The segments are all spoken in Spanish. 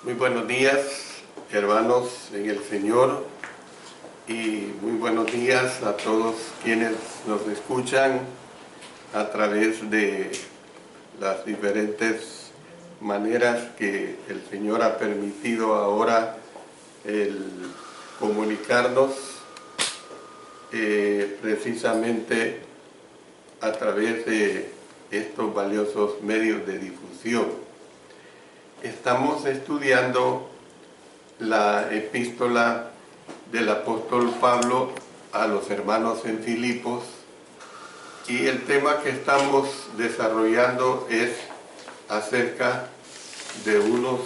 Muy buenos días, hermanos en el Señor, y muy buenos días a todos quienes nos escuchan a través de las diferentes maneras que el Señor ha permitido ahora el comunicarnos precisamente a través de estos valiosos medios de difusión. Estamos estudiando la epístola del apóstol Pablo a los hermanos en Filipos, y el tema que estamos desarrollando es acerca de unos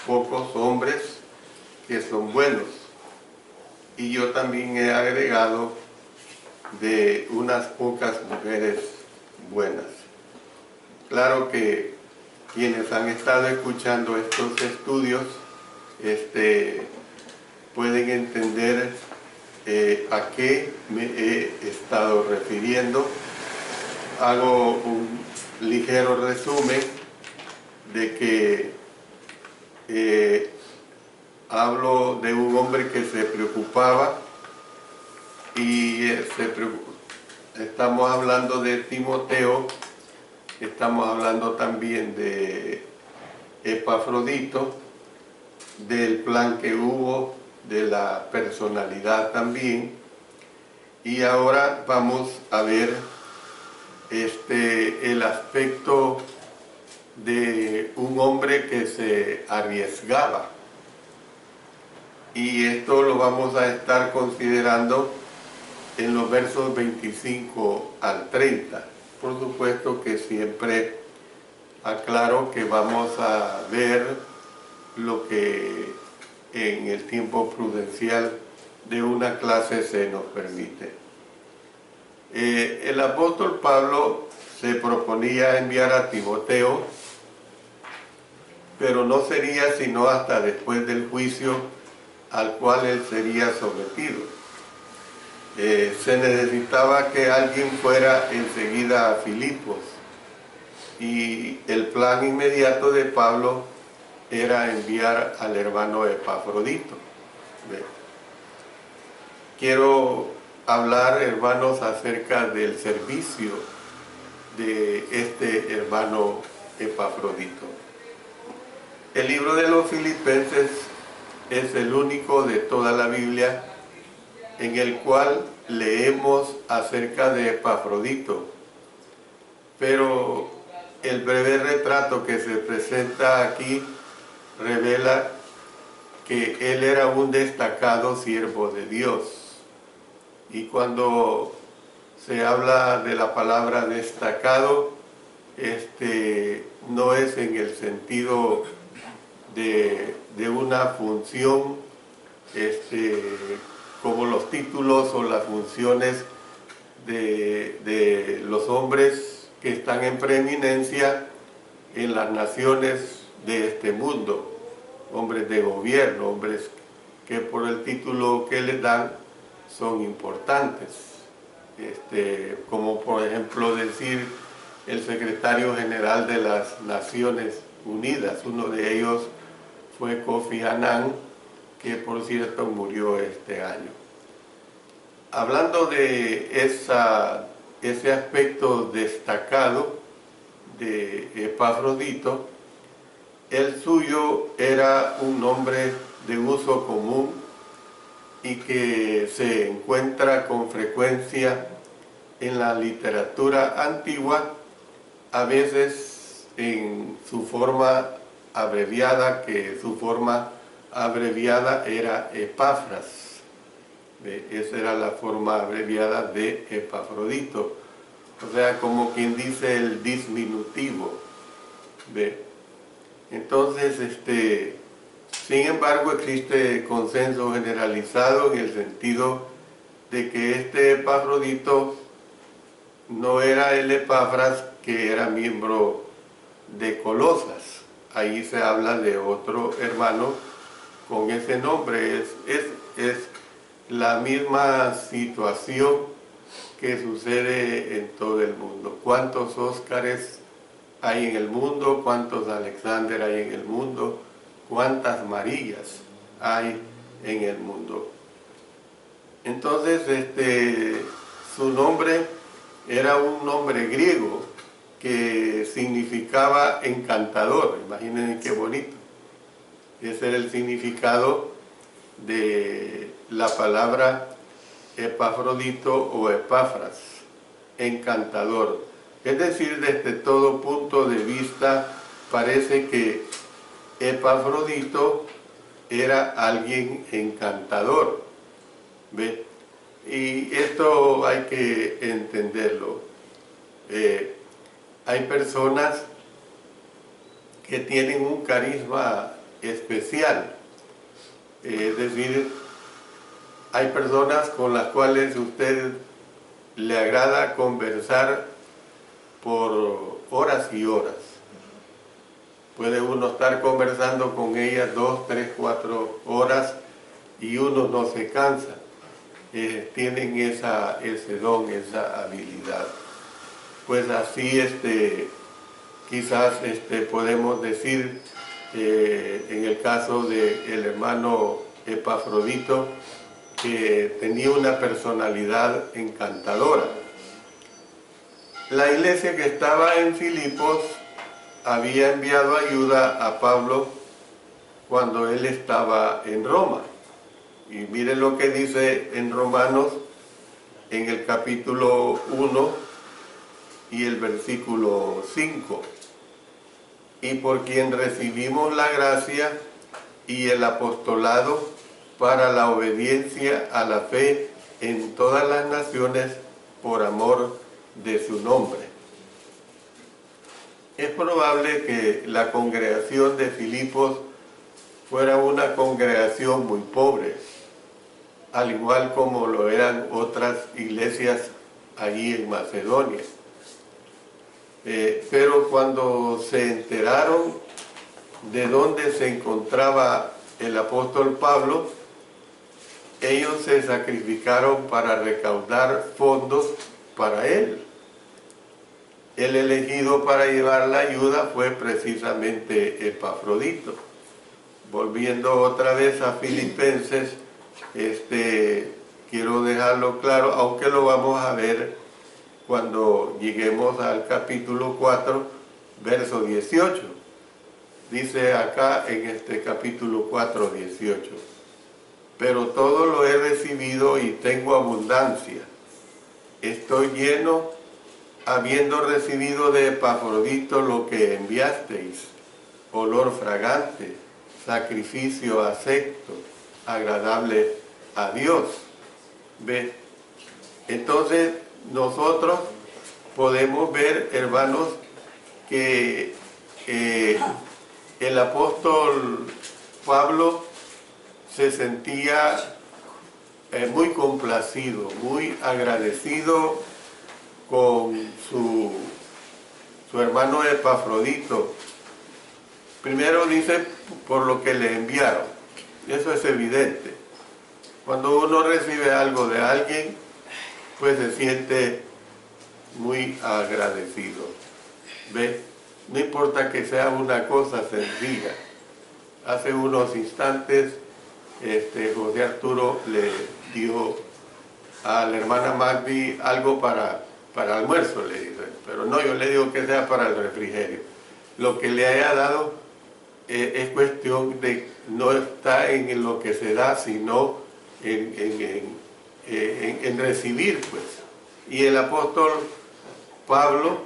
pocos hombres que son buenos, y yo también he agregado de unas pocas mujeres buenas. Claro que quienes han estado escuchando estos estudios pueden entender a qué me he estado refiriendo. Hago un ligero resumen de que hablo de un hombre que se preocupaba, y estamos hablando de Timoteo. Estamos hablando también de Epafrodito, del plan que hubo, de la personalidad también. Y ahora vamos a ver el aspecto de un hombre que se arriesgaba. Y esto lo vamos a estar considerando en los versos 25 al 30. Por supuesto que siempre aclaro que vamos a ver lo que en el tiempo prudencial de una clase se nos permite. El apóstol Pablo se proponía enviar a Timoteo, pero no sería sino hasta después del juicio al cual él sería sometido. Se necesitaba que alguien fuera enseguida a Filipos, y el plan inmediato de Pablo era enviar al hermano Epafrodito. Quiero hablar, hermanos, acerca del servicio de este hermano Epafrodito. El libro de los Filipenses es el único de toda la Biblia en el cual leemos acerca de Epafrodito, pero el breve retrato que se presenta aquí revela que él era un destacado siervo de Dios. Y cuando se habla de la palabra destacado, no es en el sentido de una función como los títulos o las funciones de los hombres que están en preeminencia en las naciones de este mundo, hombres de gobierno, hombres que por el título que les dan son importantes, como por ejemplo decir el secretario general de las Naciones Unidas. Uno de ellos fue Kofi Annan, que por cierto murió este año. Hablando de ese aspecto destacado de Epafrodito, el suyo era un nombre de uso común y que se encuentra con frecuencia en la literatura antigua, a veces en su forma abreviada, que su forma abreviada era Epafras. Esa era la forma abreviada de Epafrodito, o sea, como quien dice el disminutivo. Entonces, sin embargo, existe consenso generalizado en el sentido de que este Epafrodito no era el Epafras que era miembro de Colosas. Ahí se habla de otro hermano con ese nombre. Es la misma situación que sucede en todo el mundo. ¿Cuántos Óscares hay en el mundo? ¿Cuántos Alexander hay en el mundo? cuántas Marías hay en el mundo. Entonces, su nombre era un nombre griego que significaba encantador. Imaginen qué bonito. Ese era el significado de la palabra Epafrodito o Epafras, encantador. Es decir, desde todo punto de vista parece que Epafrodito era alguien encantador. ¿Ve? Y esto hay que entenderlo. Hay personas que tienen un carisma especial. Es decir, hay personas con las cuales usted le agrada conversar por horas y horas. Puede uno estar conversando con ellas 2, 3, 4 horas y uno no se cansa. Tienen ese don, esa habilidad. Pues así quizás podemos decir en el caso del hermano Epafrodito, que tenía una personalidad encantadora. La iglesia que estaba en Filipos había enviado ayuda a Pablo cuando él estaba en Roma. Y miren lo que dice en Romanos, en el capítulo 1 y el versículo 5. Y por quien recibimos la gracia y el apostolado para la obediencia a la fe en todas las naciones por amor de su nombre. Es probable que la congregación de Filipos fuera una congregación muy pobre, al igual como lo eran otras iglesias allí en Macedonia. Pero cuando se enteraron de dónde se encontraba el apóstol Pablo, ellos se sacrificaron para recaudar fondos para él. El elegido para llevar la ayuda fue precisamente Epafrodito. Volviendo otra vez a Filipenses, quiero dejarlo claro, aunque lo vamos a ver cuando lleguemos al capítulo 4, verso 18. Dice acá en este capítulo 4, 18. Pero todo lo he recibido y tengo abundancia. Estoy lleno, habiendo recibido de Epafrodito lo que enviasteis, olor fragante, sacrificio acepto, agradable a Dios. ¿Ve? Entonces nosotros podemos ver, hermanos, que el apóstol Pablo se sentía muy complacido, muy agradecido con su hermano Epafrodito. Primero dice por lo que le enviaron. Eso es evidente. Cuando uno recibe algo de alguien, pues se siente muy agradecido. ¿Ve? No importa que sea una cosa sencilla. Hace unos instantes José Arturo le dio a la hermana Magdi algo para almuerzo, le dice, pero no, yo le digo que sea para el refrigerio. Lo que le haya dado es cuestión de, no está en lo que se da, sino en recibir, pues. Y el apóstol Pablo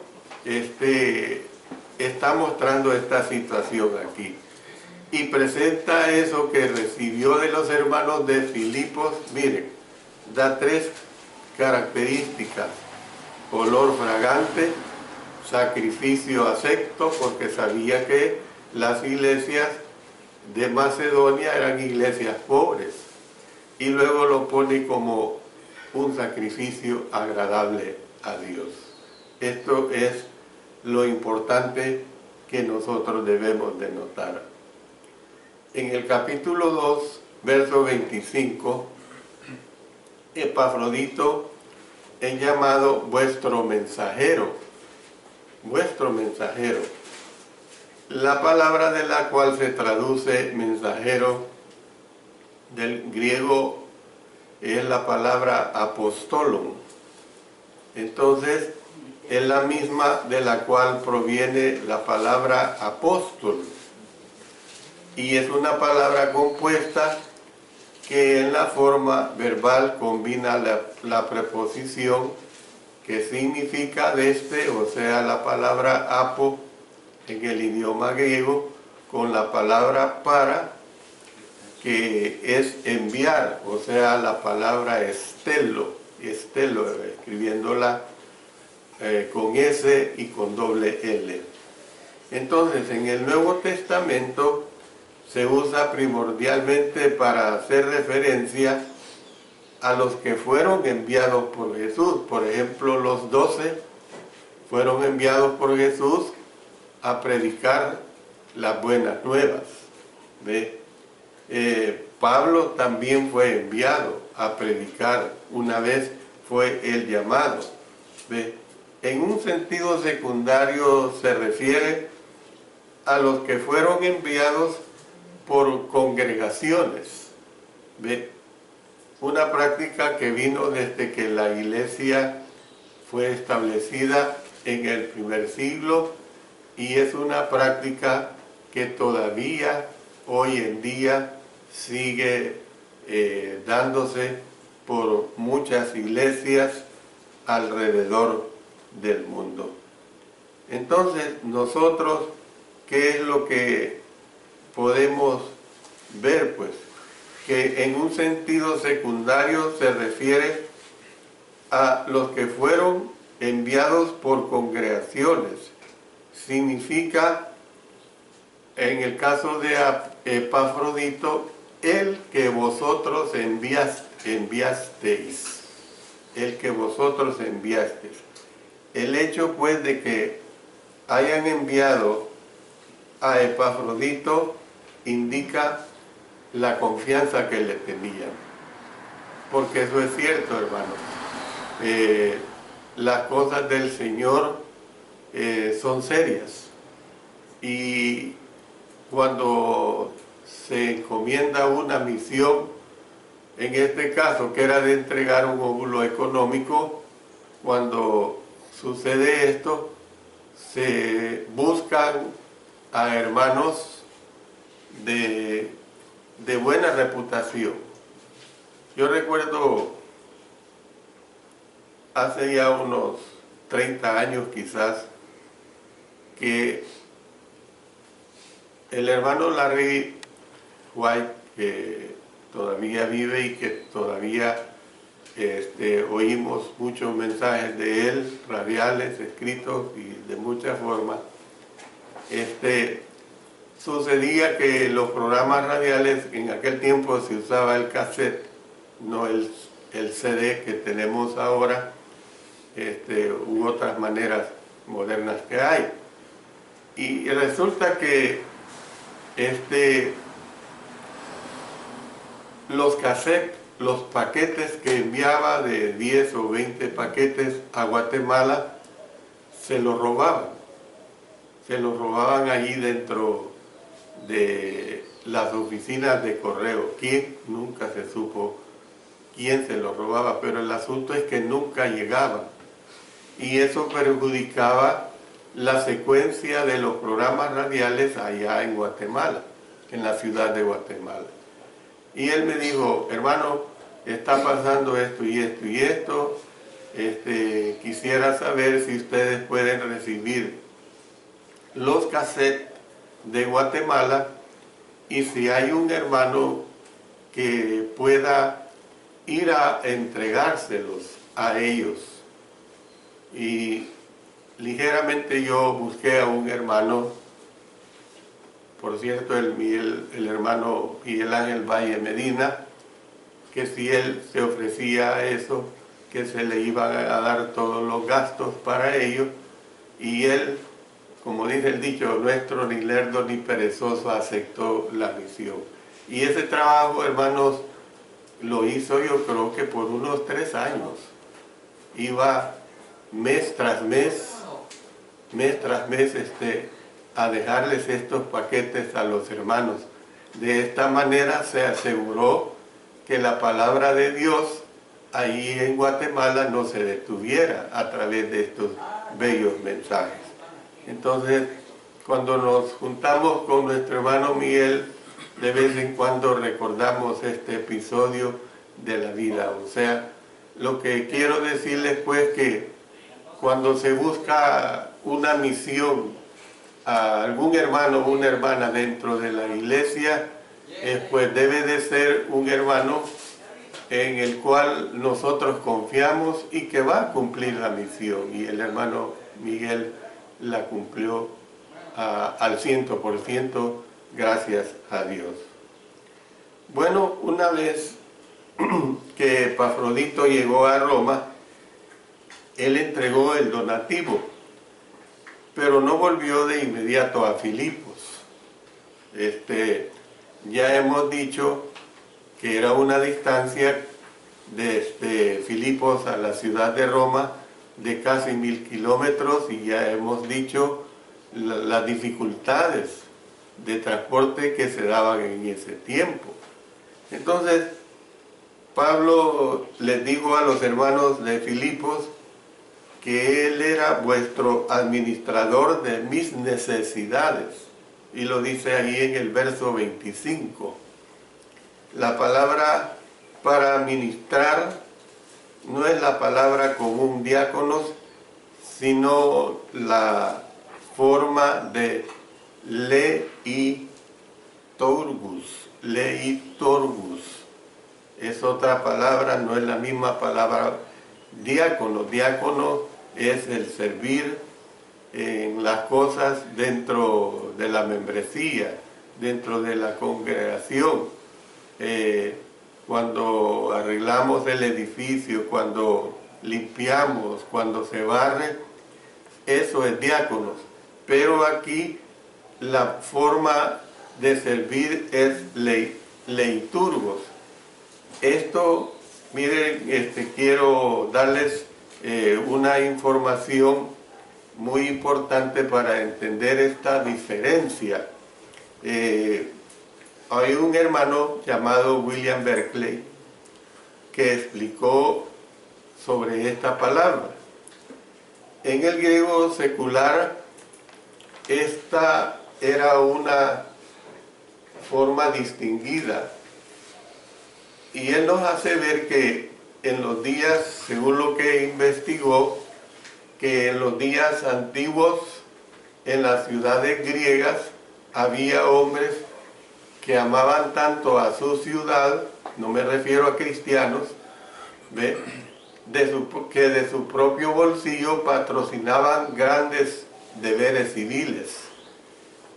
está mostrando esta situación aquí. Y presenta eso que recibió de los hermanos de Filipos. Miren, da 3 características: olor fragante, sacrificio acepto, porque sabía que las iglesias de Macedonia eran iglesias pobres, y luego lo pone como un sacrificio agradable a Dios. Esto es lo importante que nosotros debemos de notar. En el capítulo 2, verso 25, Epafrodito es llamado vuestro mensajero. Vuestro mensajero. La palabra de la cual se traduce mensajero del griego es la palabra apostolon. Entonces, es la misma de la cual proviene la palabra apóstol. Y es una palabra compuesta que en la forma verbal combina la preposición que significa desde, o sea, la palabra apo en el idioma griego, con la palabra para, que es enviar, o sea, la palabra estelo, escribiéndola con S y con doble L. Entonces, en el Nuevo Testamento se usa primordialmente para hacer referencia a los que fueron enviados por Jesús. Por ejemplo, los 12 fueron enviados por Jesús a predicar las buenas nuevas. ¿Ve? Pablo también fue enviado a predicar, una vez fue el llamado. ¿Ve? En un sentido secundario se refiere a los que fueron enviados por congregaciones. ¿Ve? Una práctica que vino desde que la iglesia fue establecida en el primer siglo, y es una práctica que todavía hoy en día sigue dándose por muchas iglesias alrededor del mundo. Entonces, nosotros, ¿qué es lo que podemos ver? Pues que en un sentido secundario se refiere a los que fueron enviados por congregaciones. Significa, en el caso de Epafrodito, el que vosotros enviasteis. El que vosotros enviasteis. El hecho pues de que hayan enviado a Epafrodito indica la confianza que le tenían. Porque eso es cierto, hermanos. Las cosas del Señor son serias, y cuando se encomienda una misión, en este caso que era de entregar un óvulo económico, cuando sucede esto, se buscan a hermanos de buena reputación. Yo recuerdo hace ya unos 30 años quizás, que el hermano Larry White, que todavía vive y que todavía oímos muchos mensajes de él, radiales, escritos y de muchas formas, sucedía que los programas radiales, en aquel tiempo se usaba el cassette, no el CD que tenemos ahora, u otras maneras modernas que hay. Y resulta que los cassettes, los paquetes que enviaba de 10 o 20 paquetes a Guatemala, se los robaban. Se los robaban allí dentro de las oficinas de correo. ¿Quién? Nunca se supo quién se los robaba, pero el asunto es que nunca llegaban. Y eso perjudicaba la secuencia de los programas radiales allá en Guatemala, en la ciudad de Guatemala. Y él me dijo, hermano, está pasando esto y esto y esto, quisiera saber si ustedes pueden recibir los cassettes de Guatemala y si hay un hermano que pueda ir a entregárselos a ellos. Y ligeramente yo busqué a un hermano, por cierto, el hermano Miguel Ángel Valle Medina, que si él se ofrecía a eso, que se le iban a dar todos los gastos para ello, y él, como dice el dicho nuestro, ni lerdo ni perezoso, aceptó la misión. Y ese trabajo, hermanos, lo hizo yo creo que por unos 3 años. Iba mes tras mes a dejarles estos paquetes a los hermanos. De esta manera se aseguró que la palabra de Dios ahí en Guatemala no se detuviera a través de estos bellos mensajes. Entonces, cuando nos juntamos con nuestro hermano Miguel, de vez en cuando recordamos este episodio de la vida. O sea, lo que quiero decirles pues que cuando se busca una misión a algún hermano o una hermana dentro de la iglesia, pues debe de ser un hermano en el cual nosotros confiamos y que va a cumplir la misión. Y el hermano Miguel la cumplió al 100%, gracias a Dios. Bueno, una vez que Epafrodito llegó a Roma, él entregó el donativo, pero no volvió de inmediato a Filipos. Ya hemos dicho que era una distancia de Filipos a la ciudad de Roma de casi 1000 kilómetros, y ya hemos dicho las dificultades de transporte que se daban en ese tiempo. Entonces, Pablo les dijo a los hermanos de Filipos que él era vuestro administrador de mis necesidades, y lo dice ahí en el verso 25. La palabra para administrar no es la palabra común diáconos, sino la forma de leiturgus. Es otra palabra, no es la misma palabra diácono. Diácono es el servir en las cosas dentro de la membresía, dentro de la congregación. Cuando arreglamos el edificio, cuando limpiamos, cuando se barre, eso es diáconos. Pero aquí la forma de servir es leiturgos. Esto, miren, quiero darles una información muy importante para entender esta diferencia. Hay un hermano llamado William Berkeley que explicó sobre esta palabra. En el griego secular, esta era una forma distinguida, y él nos hace ver que en los días, según lo que investigó, que en los días antiguos en las ciudades griegas había hombres que amaban tanto a su ciudad, no me refiero a cristianos, ¿ve?, que de su propio bolsillo patrocinaban grandes deberes civiles.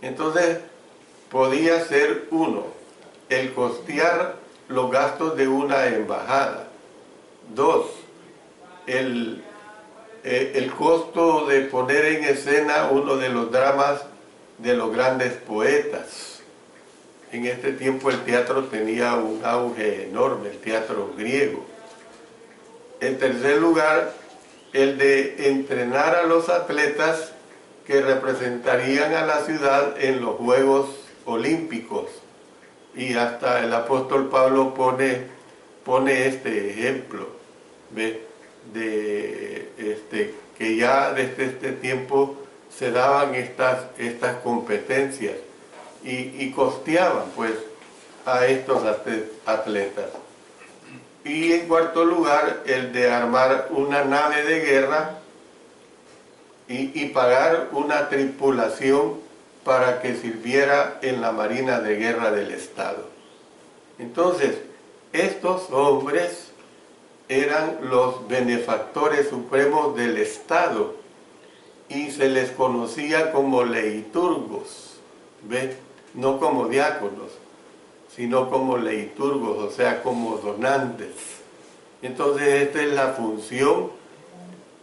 Entonces, podía ser uno, el costear los gastos de una embajada. Dos, el costo de poner en escena uno de los dramas de los grandes poetas. En este tiempo el teatro tenía un auge enorme, el teatro griego. En tercer lugar, el de entrenar a los atletas que representarían a la ciudad en los Juegos Olímpicos. Y hasta el apóstol Pablo pone este ejemplo, ¿ve?, que ya desde este tiempo se daban estas competencias y costeaban pues a estos atletas. Y en cuarto lugar, el de armar una nave de guerra y pagar una tripulación para que sirviera en la Marina de Guerra del Estado. Entonces, estos hombres eran los benefactores supremos del Estado y se les conocía como leiturgos, ¿ve?, no como diáconos, sino como leiturgos, o sea, como donantes. Entonces, esta es la función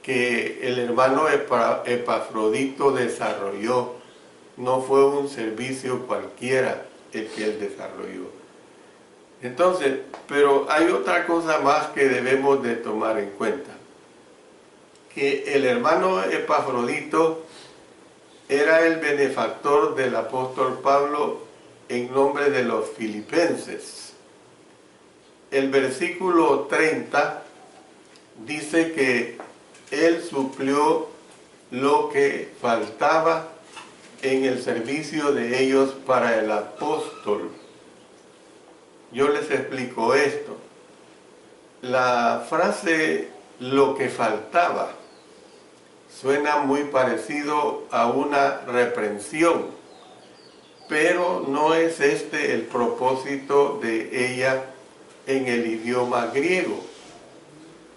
que el hermano Epafrodito desarrolló. No fue un servicio cualquiera el que él desarrolló. Entonces, pero hay otra cosa más que debemos de tomar en cuenta. Que el hermano Epafrodito era el benefactor del apóstol Pablo en nombre de los filipenses. El versículo 30 dice que él suplió lo que faltaba en el servicio de ellos para el apóstol. Yo les explico esto. La frase "lo que faltaba" suena muy parecido a una reprensión, pero no es este el propósito de ella en el idioma griego.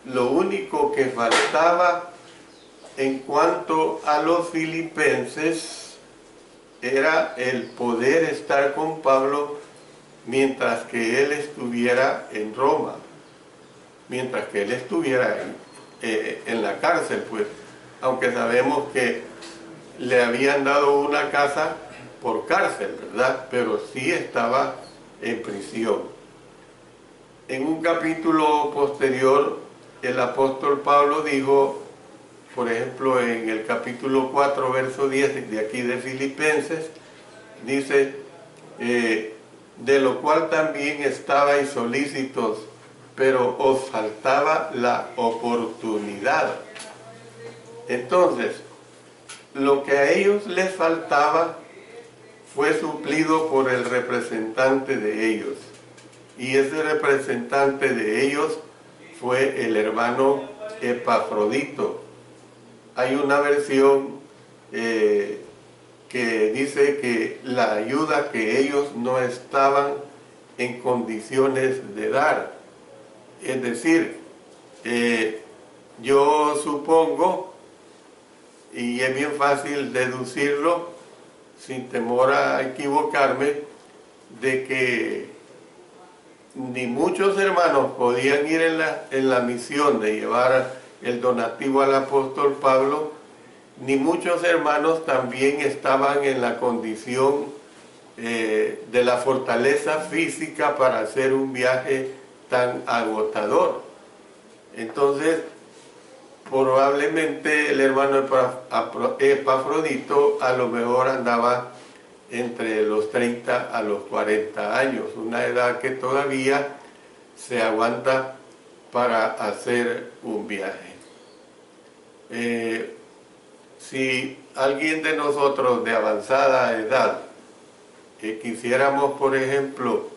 Lo único que faltaba en cuanto a los filipenses era el poder estar con Pablo mientras que él estuviera en Roma, mientras que él estuviera en la cárcel, pues, aunque sabemos que le habían dado una casa por cárcel, ¿verdad? Pero sí estaba en prisión. En un capítulo posterior, el apóstol Pablo dijo, por ejemplo, en el capítulo 4, verso 10 de aquí de Filipenses, dice, de lo cual también estabais solícitos, pero os faltaba la oportunidad. Entonces, lo que a ellos les faltaba fue suplido por el representante de ellos. Y ese representante de ellos fue el hermano Epafrodito. Hay una versión que dice que la ayuda que ellos no estaban en condiciones de dar. Es decir, yo supongo, y es bien fácil deducirlo, sin temor a equivocarme, de que ni muchos hermanos podían ir en la misión de llevar el donativo al apóstol Pablo, ni muchos hermanos también estaban en la condición de la fortaleza física para hacer un viaje tan agotador. Entonces, probablemente el hermano Epafrodito a lo mejor andaba entre los 30 a los 40 años, una edad que todavía se aguanta para hacer un viaje. Si alguien de nosotros de avanzada edad quisiéramos, por ejemplo,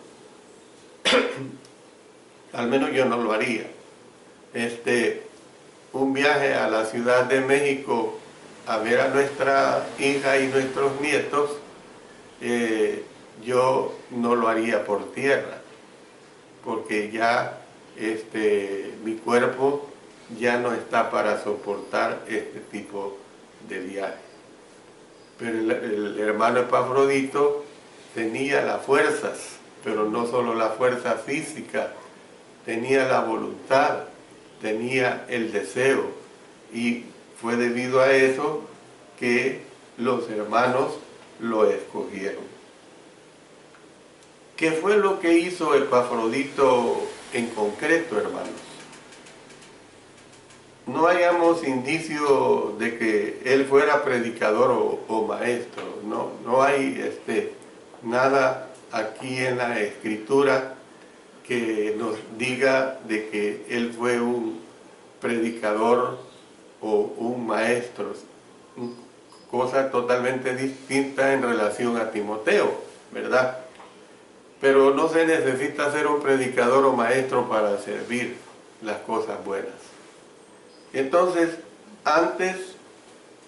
al menos yo no lo haría, un viaje a la Ciudad de México a ver a nuestra hija y nuestros nietos, yo no lo haría por tierra, porque ya mi cuerpo ya no está para soportar este tipo de viaje. Pero el hermano Epafrodito tenía las fuerzas, pero no solo la fuerza física, tenía la voluntad, tenía el deseo, y fue debido a eso que los hermanos lo escogieron. ¿Qué fue lo que hizo Epafrodito en concreto, hermanos? No hayamos indicio de que él fuera predicador o maestro, no hay nada aquí en la Escritura que nos diga de que él fue un predicador o un maestro, cosa totalmente distinta en relación a Timoteo, ¿verdad? Pero no se necesita ser un predicador o maestro para servir las cosas buenas. Entonces, antes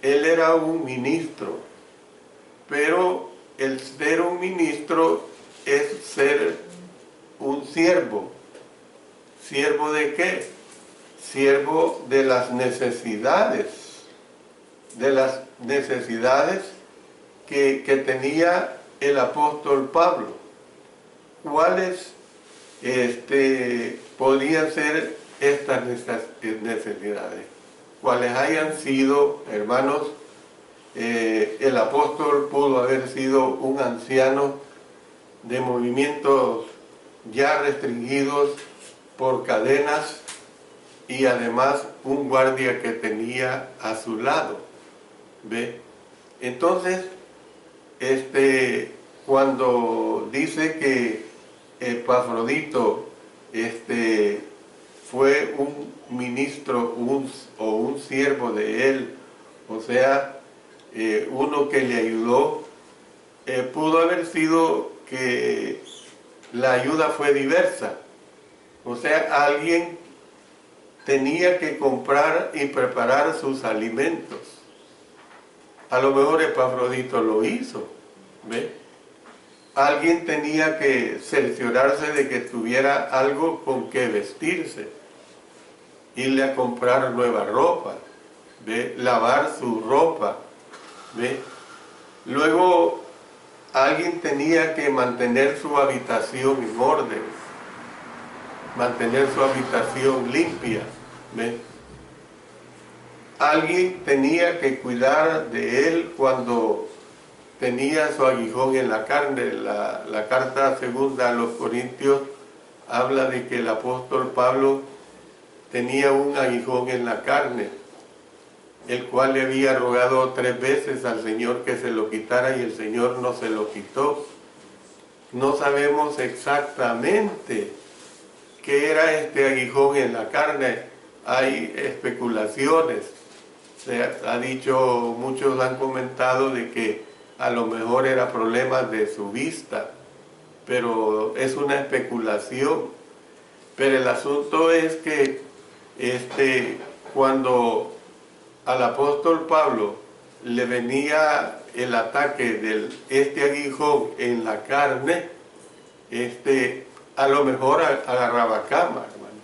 él era un ministro, pero el ser un ministro es ser un siervo. ¿Siervo de qué? Siervo de las necesidades que tenía el apóstol Pablo. ¿Cuáles podían ser estas necesidades? Cuáles hayan sido, hermanos, el apóstol pudo haber sido un anciano de movimientos ya restringidos por cadenas y además un guardia que tenía a su lado, ¿ve? Entonces, cuando dice que Epafrodito fue un ministro o un siervo de él, o sea, uno que le ayudó, pudo haber sido que la ayuda fue diversa. O sea, alguien tenía que comprar y preparar sus alimentos. A lo mejor Epafrodito lo hizo, ¿ve? Alguien tenía que cerciorarse de que tuviera algo con que vestirse, irle a comprar nueva ropa, ¿ve? Lavar su ropa, ¿ve? Luego alguien tenía que mantener su habitación en orden, mantener su habitación limpia, ¿ve? Alguien tenía que cuidar de él cuando tenía su aguijón en la carne. La carta segunda a los Corintios habla de que el apóstol Pablo tenía un aguijón en la carne, el cual le había rogado 3 veces al Señor que se lo quitara y el Señor no se lo quitó. No sabemos exactamente qué era este aguijón en la carne. Hay especulaciones. Se ha dicho, muchos han comentado de que a lo mejor era problemas de su vista, pero es una especulación. Pero el asunto es que cuando al apóstol Pablo le venía el ataque de este aguijón en la carne, a lo mejor agarraba cama, hermano.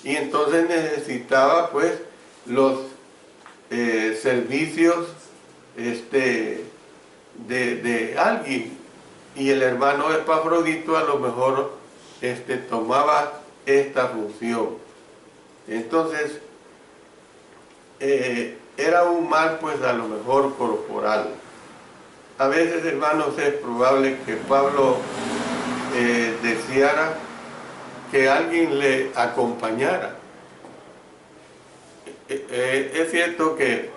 Y entonces necesitaba pues los servicios de alguien. Y el hermano Epafrodito a lo mejor tomaba esta función. Entonces, era un mal pues a lo mejor corporal. A veces, hermanos, es probable que Pablo deseara que alguien le acompañara. Es cierto que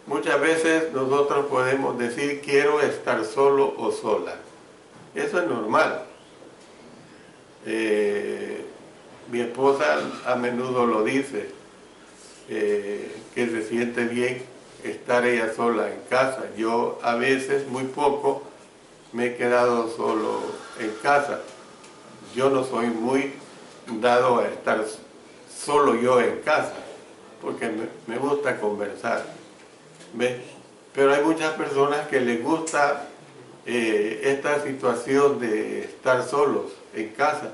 muchas veces nosotros podemos decir quiero estar solo o sola. Eso es normal. Mi esposa a menudo lo dice, que se siente bien estar ella sola en casa. Yo a veces, muy poco, me he quedado solo en casa. Yo no soy muy dado a estar solo yo en casa, porque me gusta conversar, ¿ves? Pero hay muchas personas que les gusta esta situación de estar solos en casa,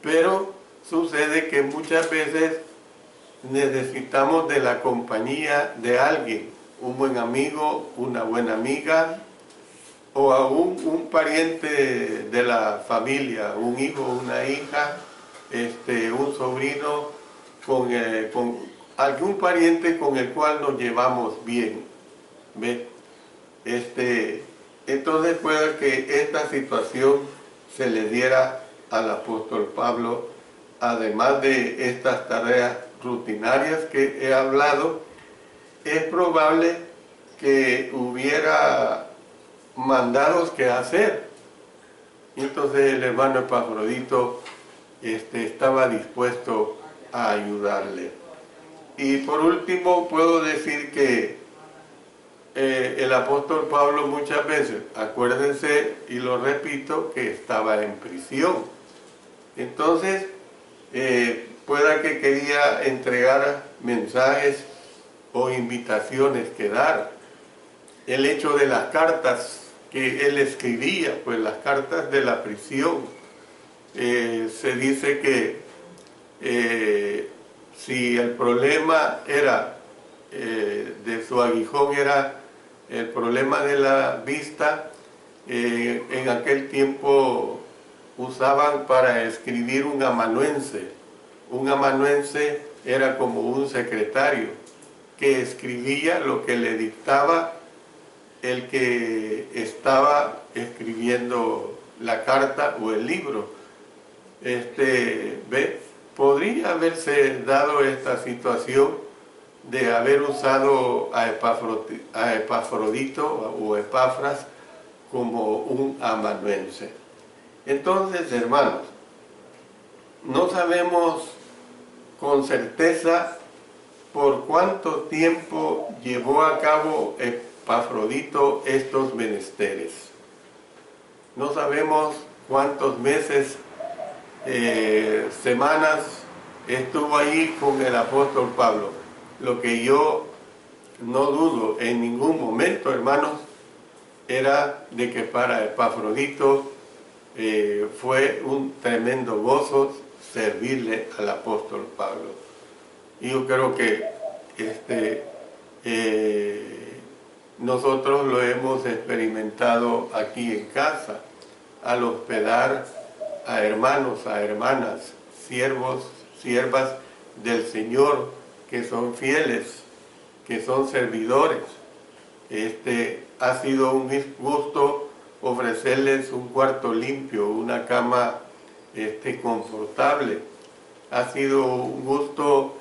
pero sucede que muchas veces necesitamos de la compañía de alguien, un buen amigo, una buena amiga, o aún un pariente de la familia, un hijo, una hija, un sobrino, con algún pariente con el cual nos llevamos bien, ¿ve? Entonces puede que esta situación se le diera al apóstol Pablo, además de estas tareas rutinarias que he hablado. Es probable que hubiera mandados que hacer. Entonces el hermano Epafrodito estaba dispuesto a ayudarle. Y por último puedo decir que el apóstol Pablo muchas veces, acuérdense y lo repito, que estaba en prisión. Entonces, pueda que quería entregar mensajes o invitaciones que dar. El hecho de las cartas que él escribía, pues las cartas de la prisión, se dice que si el problema era de su aguijón era el problema de la vista, en aquel tiempo usaban para escribir un amanuense. Un amanuense era como un secretario que escribía lo que le dictaba el que estaba escribiendo la carta o el libro. ¿Ve? Podría haberse dado esta situación de haber usado a Epafrodito o Epafras como un amanuense. Entonces, hermanos, no sabemos con certeza por cuánto tiempo llevó a cabo Epafrodito estos menesteres. No sabemos cuántos meses, semanas estuvo ahí con el apóstol Pablo. Lo que yo no dudo en ningún momento, hermanos, era de que para Epafrodito fue un tremendo gozo servirle al apóstol Pablo. Y yo creo que nosotros lo hemos experimentado aquí en casa, al hospedar a hermanos, a hermanas, siervos, siervas del Señor, que son fieles, que son servidores. Ha sido un gusto ofrecerles un cuarto limpio, una cama confortable. Ha sido un gusto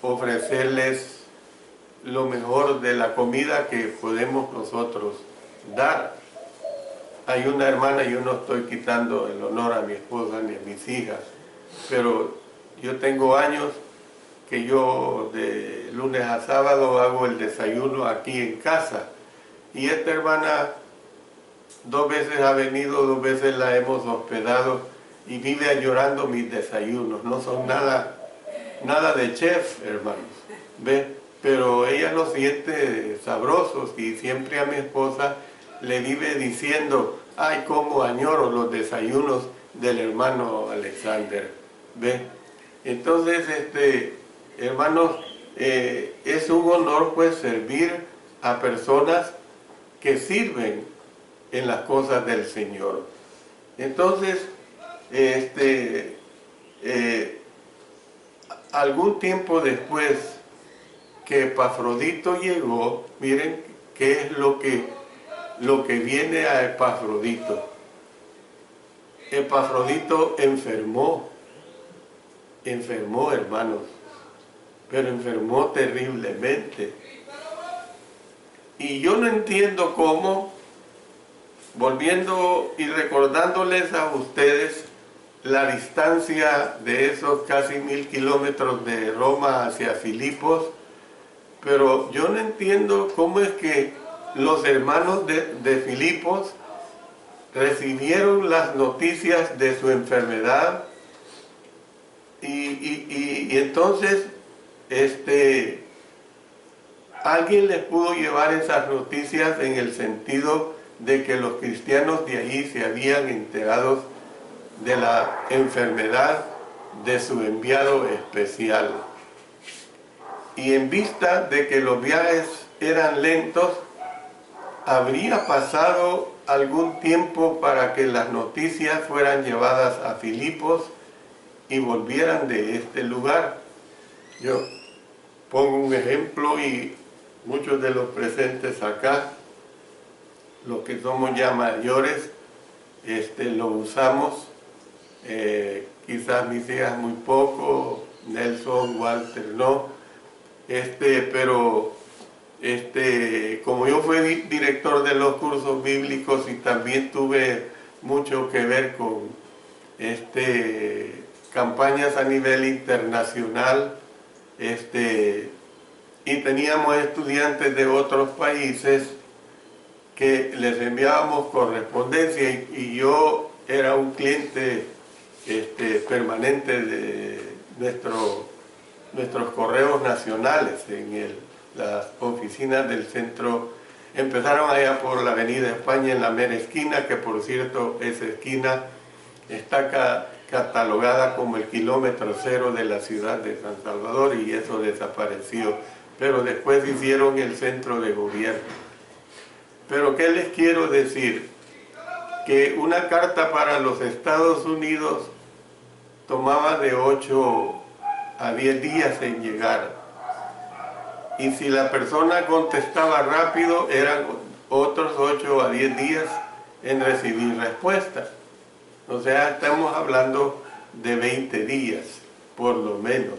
ofrecerles lo mejor de la comida que podemos nosotros dar. Hay una hermana, yo no estoy quitando el honor a mi esposa ni a mis hijas, pero yo tengo años que yo de lunes a sábado hago el desayuno aquí en casa. Y esta hermana 2 veces ha venido, 2 veces la hemos hospedado y vive añorando mis desayunos. No son nada de chef, hermanos, ¿ve? Pero ella los siente sabrosos y siempre a mi esposa le vive diciendo, ay, cómo añoro los desayunos del hermano Alexander, ¿ve? Entonces, hermanos, es un honor pues servir a personas que sirven en las cosas del Señor. Entonces, algún tiempo después que Epafrodito llegó, miren qué es lo que viene a Epafrodito. Epafrodito enfermó, hermanos, pero enfermó terriblemente. Y yo no entiendo cómo, volviendo y recordándoles a ustedes la distancia de esos casi 1000 kilómetros de Roma hacia Filipos, pero yo no entiendo cómo es que los hermanos de Filipos recibieron las noticias de su enfermedad y entonces alguien les pudo llevar esas noticias en el sentido de que los cristianos de allí se habían enterado de la enfermedad de su enviado especial. Y en vista de que los viajes eran lentos, habría pasado algún tiempo para que las noticias fueran llevadas a Filipos y volvieran de este lugar. Yo pongo un ejemplo y muchos de los presentes acá, los que somos ya mayores, lo usamos, quizás mis hijas muy poco, Nelson, Walter no, pero como yo fui director de los cursos bíblicos y también tuve mucho que ver con campañas a nivel internacional, y teníamos estudiantes de otros países que les enviábamos correspondencia y yo era un cliente permanente de nuestros correos nacionales en las oficinas del centro. Empezaron allá por la avenida España en la mera esquina, que por cierto esa esquina está catalogada como el kilómetro cero de la ciudad de San Salvador y eso desapareció, pero después hicieron el centro de gobierno. Pero ¿qué les quiero decir? Que una carta para los Estados Unidos tomaba de 8 a 10 días en llegar. Y si la persona contestaba rápido, eran otros 8 a 10 días en recibir respuesta. O sea, estamos hablando de 20 días, por lo menos.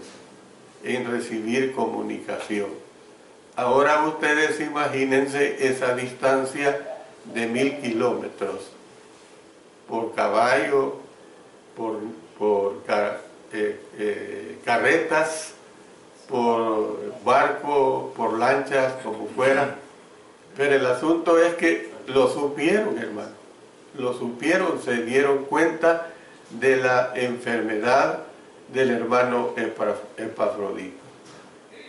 en recibir comunicación. Ahora ustedes imagínense esa distancia de 1000 kilómetros por caballo, por carretas, por barco, por lanchas, como fuera. Pero el asunto es que lo supieron, hermano. Lo supieron, se dieron cuenta de la enfermedad del hermano Epafrodito.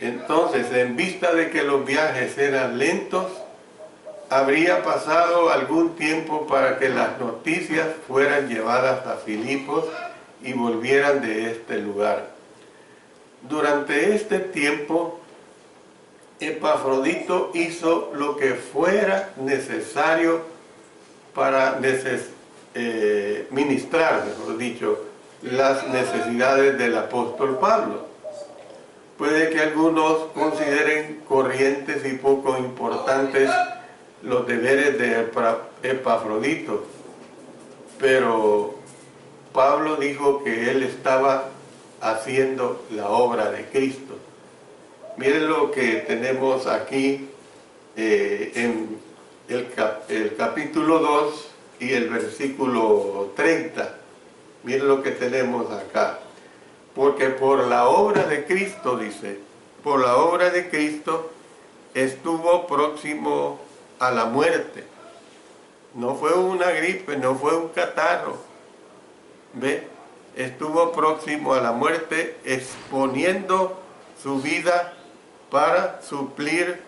Entonces, en vista de que los viajes eran lentos, habría pasado algún tiempo para que las noticias fueran llevadas a Filipos y volvieran de este lugar. Durante este tiempo, Epafrodito hizo lo que fuera necesario para ministrar, mejor dicho, las necesidades del apóstol Pablo. Puede que algunos consideren corrientes y poco importantes los deberes de Epafrodito, pero Pablo dijo que él estaba haciendo la obra de Cristo. Miren lo que tenemos aquí en el capítulo 2 y el versículo 30. Miren lo que tenemos acá. Porque por la obra de Cristo, dice, por la obra de Cristo estuvo próximo a la muerte. No fue una gripe, no fue un catarro. ¿Ve? Estuvo próximo a la muerte, exponiendo su vida para suplir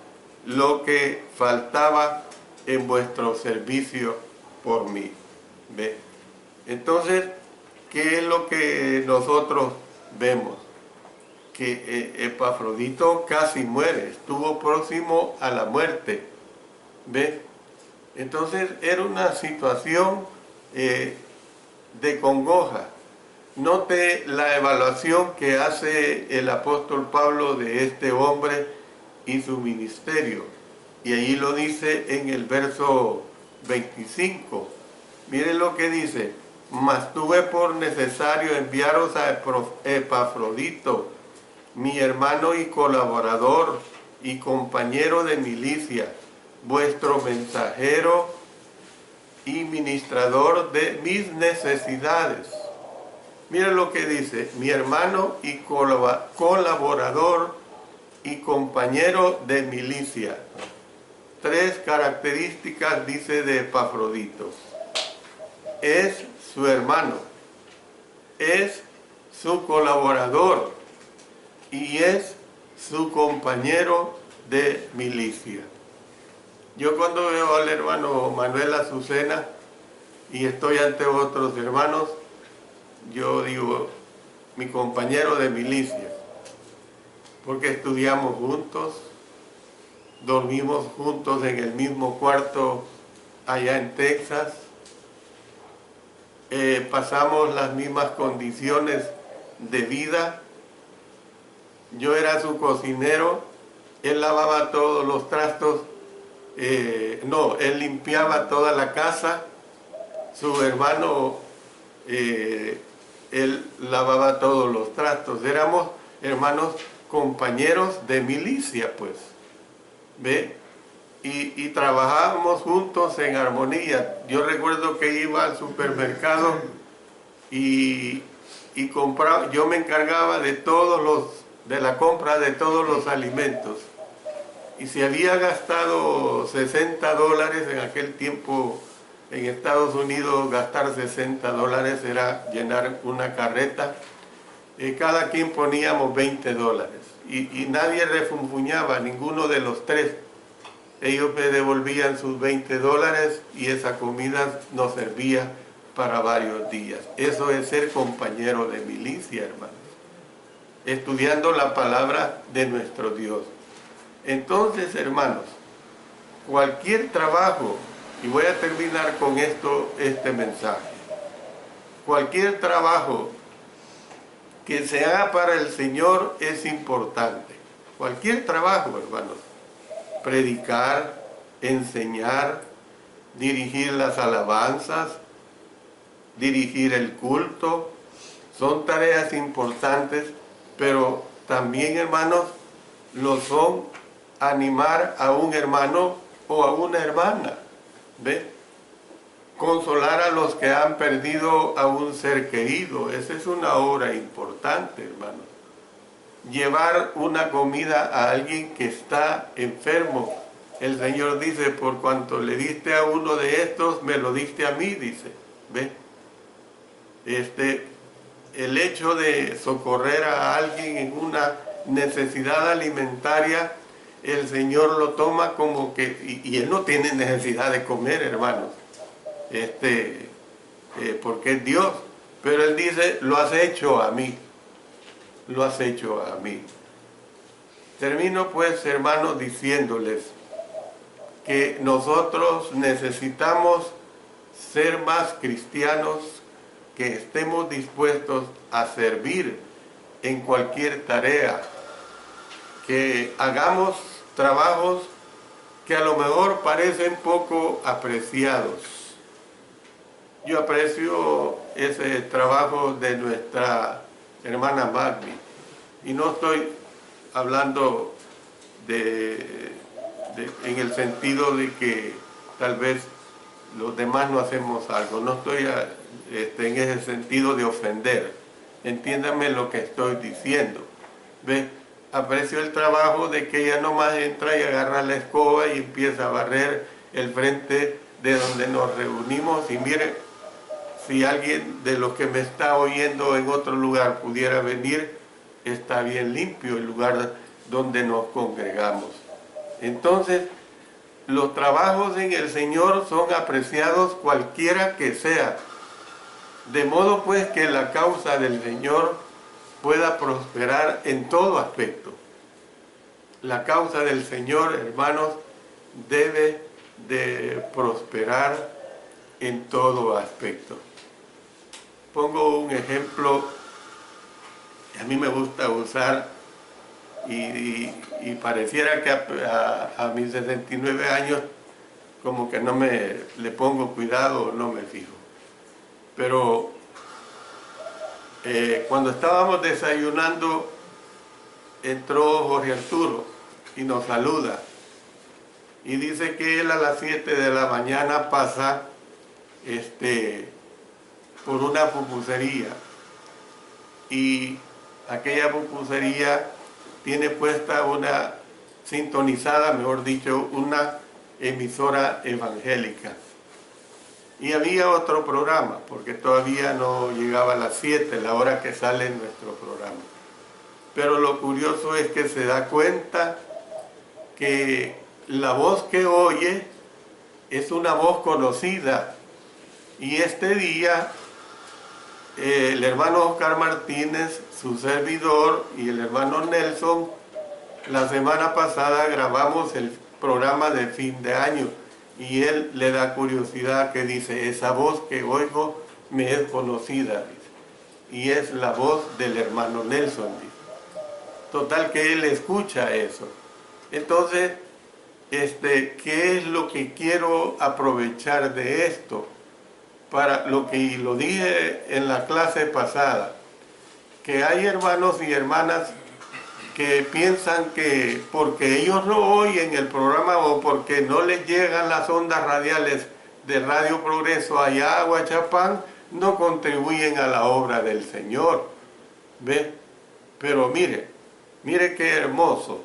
lo que faltaba en vuestro servicio por mí. ¿Ve? Entonces, ¿qué es lo que nosotros vemos? Que Epafrodito casi muere, estuvo próximo a la muerte. ¿Ve? Entonces era una situación de congoja. Note la evaluación que hace el apóstol Pablo de este hombre y su ministerio. Y ahí lo dice en el verso 25. Miren lo que dice: mas tuve por necesario enviaros a Epafrodito, mi hermano y colaborador y compañero de milicia, vuestro mensajero y ministrador de mis necesidades. Miren lo que dice: mi hermano y colaborador y compañero de milicia. Tres características dice de Epafrodito: es su hermano, es su colaborador y es su compañero de milicia. Yo cuando veo al hermano Manuel Azucena y estoy ante otros hermanos, yo digo, mi compañero de milicia, porque estudiamos juntos, dormimos juntos en el mismo cuarto allá en Texas, pasamos las mismas condiciones de vida. Yo era su cocinero, él lavaba todos los trastos, él limpiaba toda la casa, su hermano, él lavaba todos los trastos. Éramos hermanos compañeros de milicia, pues, ¿ve? Y trabajábamos juntos en armonía. Yo recuerdo que iba al supermercado y compraba, yo me encargaba de la compra de todos los alimentos. Y si había gastado $60 en aquel tiempo en Estados Unidos, gastar $60 era llenar una carreta. Cada quien poníamos $20 y nadie refunfuñaba, ninguno de los tres. Ellos me devolvían sus $20 y esa comida nos servía para varios días. Eso es ser compañero de milicia, hermanos, estudiando la palabra de nuestro Dios. Entonces, hermanos, cualquier trabajo, y voy a terminar con este mensaje, cualquier trabajo que se haga para el Señor es importante. Cualquier trabajo, hermanos. Predicar, enseñar, dirigir las alabanzas, dirigir el culto, son tareas importantes, pero también, hermanos, lo son animar a un hermano o a una hermana, ¿ve? Consolar a los que han perdido a un ser querido, esa es una obra importante, hermanos. Llevar una comida a alguien que está enfermo. El Señor dice, por cuanto le diste a uno de estos, me lo diste a mí, dice, ¿ve? El hecho de socorrer a alguien en una necesidad alimentaria, el Señor lo toma como que, y Él no tiene necesidad de comer, hermanos, porque es Dios, pero Él dice, lo has hecho a mí, lo has hecho a mí. Termino pues, hermanos, diciéndoles que nosotros necesitamos ser más cristianos, que estemos dispuestos a servir en cualquier tarea, que hagamos trabajos que a lo mejor parecen poco apreciados. Yo aprecio ese trabajo de nuestra hermana Magdi, y no estoy hablando en el sentido de que tal vez los demás no hacemos algo, no estoy en ese sentido de ofender, entiéndame lo que estoy diciendo. ¿Ve? Aprecio el trabajo de que ella nomás entra y agarra la escoba y empieza a barrer el frente de donde nos reunimos, y mire, si alguien de los que me está oyendo en otro lugar pudiera venir, está bien limpio el lugar donde nos congregamos. Entonces, los trabajos en el Señor son apreciados cualquiera que sea, de modo pues que la causa del Señor pueda prosperar en todo aspecto. La causa del Señor, hermanos, debe de prosperar en todo aspecto. Pongo un ejemplo que a mí me gusta usar, y pareciera que a mis 69 años como que no le pongo cuidado, no me fijo. Pero cuando estábamos desayunando, entró Jorge Arturo y nos saluda. Y dice que él a las 7 de la mañana pasa por una pupusería. Y aquella pupusería tiene puesta una sintonizada, mejor dicho, una emisora evangélica. Y había otro programa, porque todavía no llegaba a las 7, la hora que sale nuestro programa. Pero lo curioso es que se da cuenta que la voz que oye es una voz conocida. Y este día el hermano Oscar Martínez, su servidor, y el hermano Nelson, la semana pasada grabamos el programa de fin de año, y él le da curiosidad, que dice, esa voz que oigo me es conocida, dice, y es la voz del hermano Nelson, dice. Total que él escucha eso. Entonces, ¿qué es lo que quiero aprovechar de esto? Para lo que lo dije en la clase pasada, que hay hermanos y hermanas que piensan que porque ellos no oyen el programa o porque no les llegan las ondas radiales de Radio Progreso allá a Huachapán, no contribuyen a la obra del Señor. ¿Ve? Pero mire qué hermoso.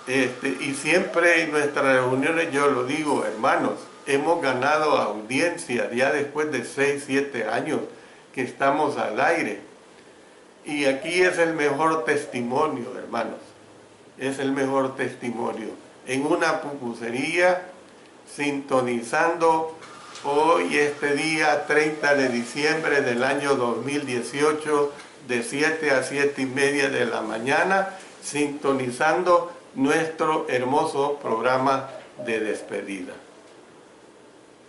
Y siempre en nuestras reuniones yo lo digo, hermanos, hemos ganado audiencia ya después de 6, 7 años que estamos al aire. Y aquí es el mejor testimonio, hermanos. Es el mejor testimonio. En una pupusería, sintonizando hoy, día 30 de diciembre del año 2018, de 7 a 7 y media de la mañana, sintonizando nuestro hermoso programa de despedida.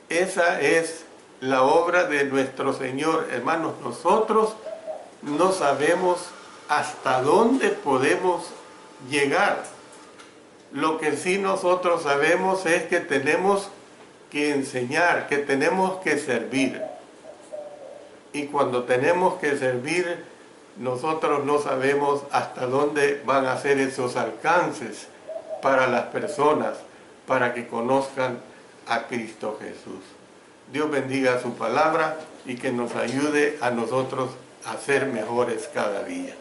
Esa es la obra de nuestro Señor, hermanos. Nosotros no sabemos hasta dónde podemos llegar. Lo que sí nosotros sabemos es que tenemos que enseñar, que tenemos que servir. Y cuando tenemos que servir, nosotros no sabemos hasta dónde van a ser esos alcances para las personas, para que conozcan a Cristo Jesús. Dios bendiga su palabra y que nos ayude a nosotros a ser mejores cada día.